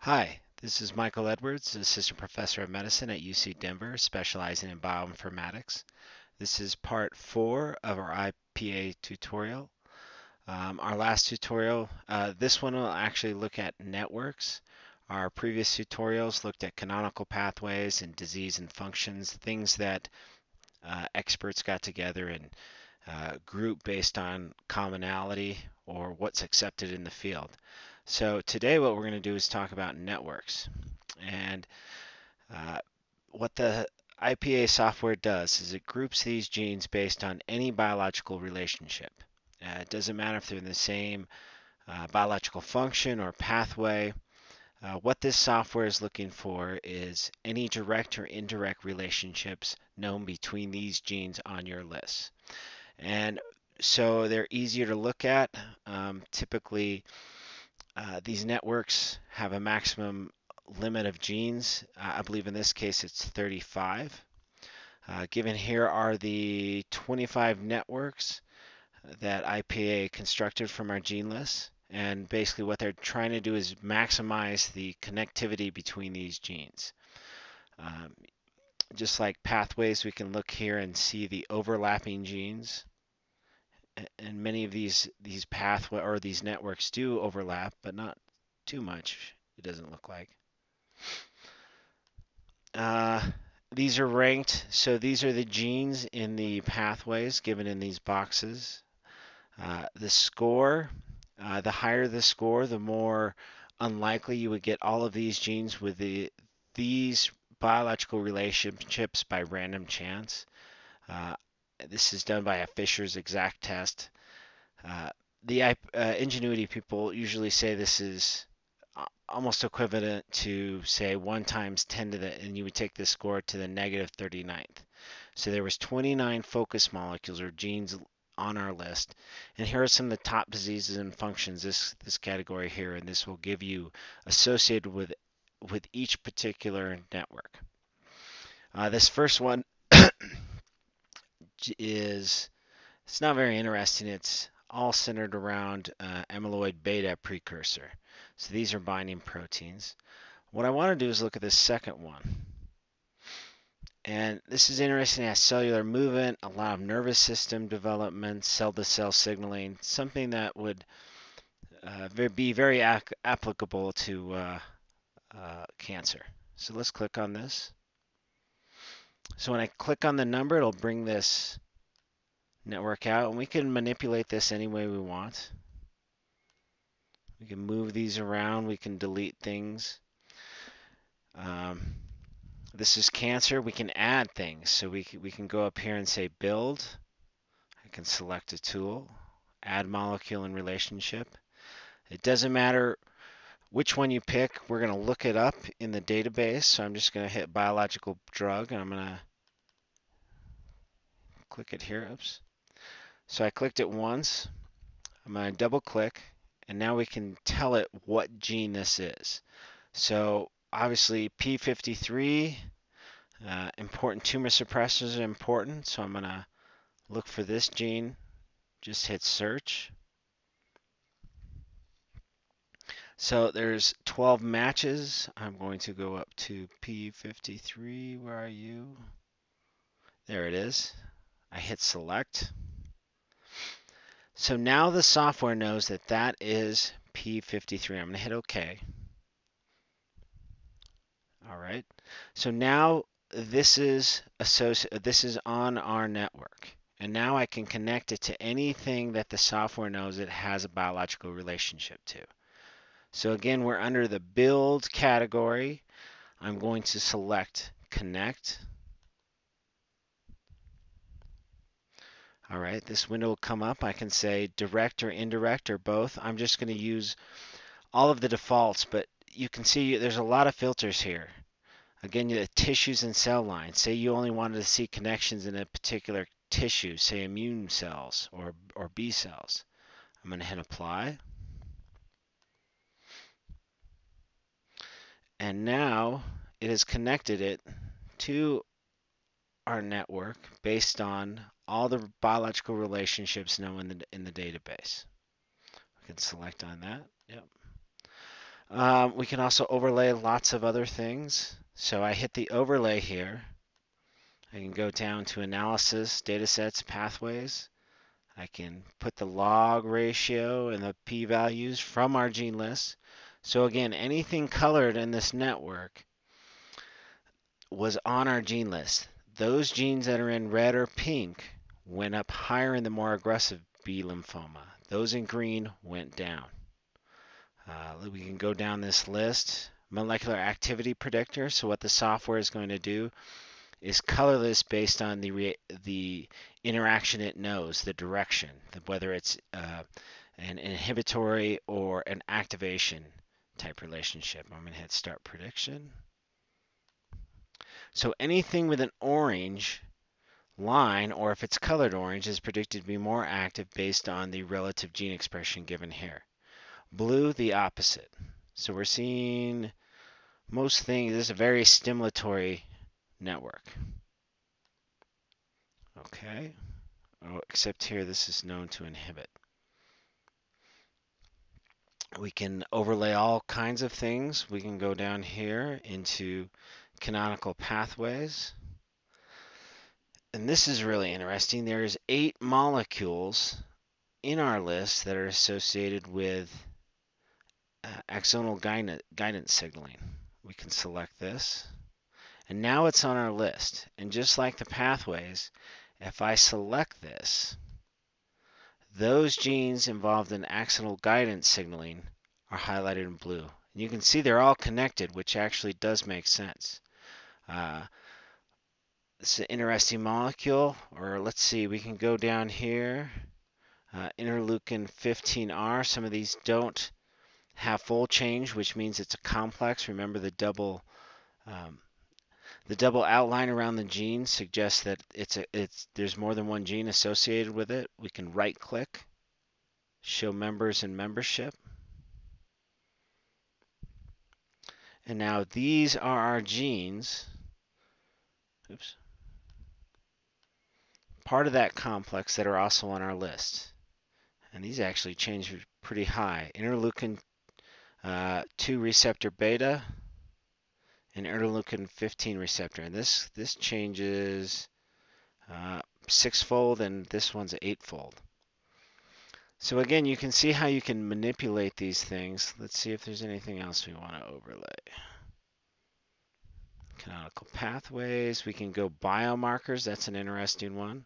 Hi, this is Michael Edwards, Assistant Professor of Medicine at UC Denver, specializing in bioinformatics. This is part 4 of our IPA tutorial. Our last tutorial, this one will actually look at networks. Our previous tutorials looked at canonical pathways and disease and functions, things that experts got together and group based on commonality or what's accepted in the field. So today what we're going to do is talk about networks. And uh, what the IPA software does is it groups these genes based on any biological relationship. It doesn't matter if they're in the same biological function or pathway. What this software is looking for is any direct or indirect relationships known between these genes on your list. And so they're easier to look at. Typically, these networks have a maximum limit of genes. I believe in this case it's 35. Given here are the 25 networks that IPA constructed from our gene list. And basically what they're trying to do is maximize the connectivity between these genes. Um, just like pathways, we can look here and see the overlapping genes. And many of these pathway or these networks do overlap, but not too much, it doesn't look like. Uh, these are ranked, so these are the genes in the pathways given in these boxes. The score, the higher the score, the more unlikely you would get all of these genes with these biological relationships by random chance. Uh, this is done by a Fisher's exact test. Uh, the Ingenuity people usually say this is almost equivalent to say 1 times 10 to the, and you would take this score to the negative 39th. So there was 29 focus molecules or genes on our list, and here are some of the top diseases and functions this category here, and this will give you associated with each particular network. This first one is it's not very interesting. It's all centered around amyloid beta precursor. So these are binding proteins. What I want to do is look at the second one. And this is interesting. It has cellular movement, a lot of nervous system development, cell-to-cell signaling, something that would be very applicable to cancer. So let's click on this. So when I click on the number, it'll bring this network out, and we can manipulate this any way we want. We can move these around. We can delete things. This is cancer. We can add things. So we can go up here and say build. I can select a tool, add molecule and relationship. It doesn't matter which one you pick. We're going to look it up in the database. So I'm just going to hit biological drug, and I'm going to click it here. Oops. So I clicked it once. I'm going to double click, and now we can tell it what gene this is. So obviously P53, important tumor suppressors are important. So I'm going to look for this gene. Just hit search. So there's 12 matches. I'm going to go up to P53. Where are you? There it is. I hit select. So now the software knows that that is P53. I'm going to hit OK. All right. So now this is on our network. And now I can connect it to anything that the software knows it has a biological relationship to. So again, we're under the build category. I'm going to select connect. All right, this window will come up. I can say direct or indirect or both. I'm just going to use all of the defaults, but you can see there's a lot of filters here. Again, the tissues and cell lines. Say you only wanted to see connections in a particular tissue, say immune cells or B cells. I'm going to hit apply. And now it has connected it to our network based on all the biological relationships known in the database. We can select on that. Yep. We can also overlay lots of other things. So I hit the overlay here. I can go down to analysis, datasets, pathways. I can put the log ratio and the p-values from our gene list. So again, anything colored in this network was on our gene list. Those genes that are in red or pink went up higher in the more aggressive B lymphoma. Those in green went down. We can go down this list. Molecular activity predictor. So what the software is going to do is color this based on the interaction it knows, the direction, whether it's an inhibitory or an activation type relationship. I'm going to hit start prediction. So anything with an orange line, or if it's colored orange, is predicted to be more active based on the relative gene expression given here. Blue, the opposite. So we're seeing most things, this is a very stimulatory network. Okay, oh, except here this is known to inhibit. We can overlay all kinds of things. We can go down here into canonical pathways. And this is really interesting. There's 8 molecules in our list that are associated with axonal guidance signaling. We can select this. And now it's on our list. And just like the pathways, if I select this, those genes involved in axonal guidance signaling are highlighted in blue. And you can see they're all connected, which actually does make sense. It's an interesting molecule, or let's see, we can go down here. Interleukin 15R, some of these don't have fold change, which means it's a complex. Remember the double outline around the gene suggests that there's more than one gene associated with it. We can right click, show members and membership. And now these are our genes. Oops. Part of that complex that are also on our list. And these actually change pretty high. Interleukin 2 receptor beta and interleukin 15 receptor. And this changes 6-fold, and this one's 8-fold. So again, you can see how you can manipulate these things. Let's see if there's anything else we want to overlay. Canonical pathways. We can go biomarkers. That's an interesting one.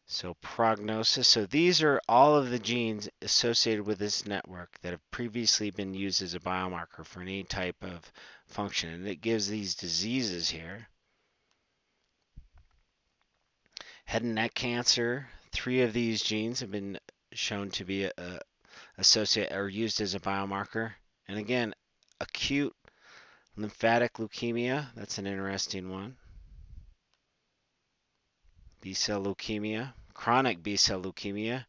So prognosis. So these are all of the genes associated with this network that have previously been used as a biomarker for any type of function. And it gives these diseases here. Head and neck cancer. 3 of these genes have been shown to be associated or used as a biomarker. And again, acute lymphatic leukemia. That's an interesting one. B-cell leukemia, chronic B-cell leukemia,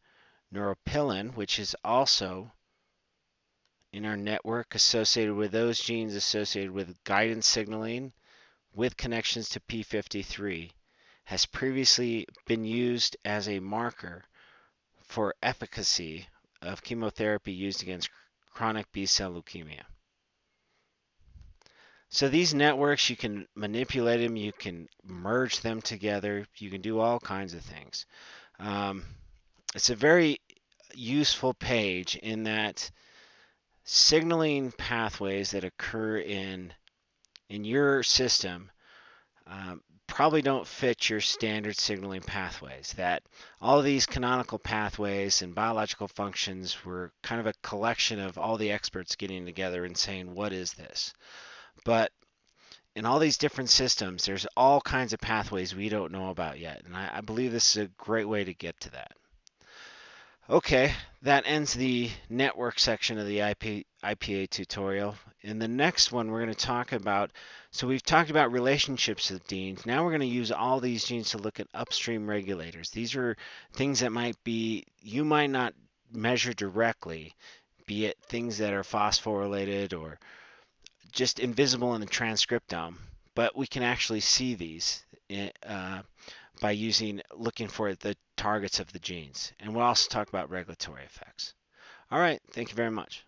neuropilin, which is also in our network associated with those genes associated with guidance signaling with connections to p53, has previously been used as a marker for efficacy of chemotherapy used against chronic B-cell leukemia. So these networks, you can manipulate them, you can merge them together, you can do all kinds of things. It's a very useful page in that signaling pathways that occur in your system probably don't fit your standard signaling pathways. That all of these canonical pathways and biological functions were kind of a collection of all the experts getting together and saying, what is this? But in all these different systems, there's all kinds of pathways we don't know about yet. And I believe this is a great way to get to that. Okay, that ends the network section of the IPA tutorial. In the next one, we're going to talk about, so we've talked about relationships with genes. Now we're going to use all these genes to look at upstream regulators. These are things that you might not measure directly, be it things that are phosphorylated or just invisible in the transcriptome, but we can actually see these by looking for the targets of the genes. And we'll also talk about regulatory effects. All right, thank you very much.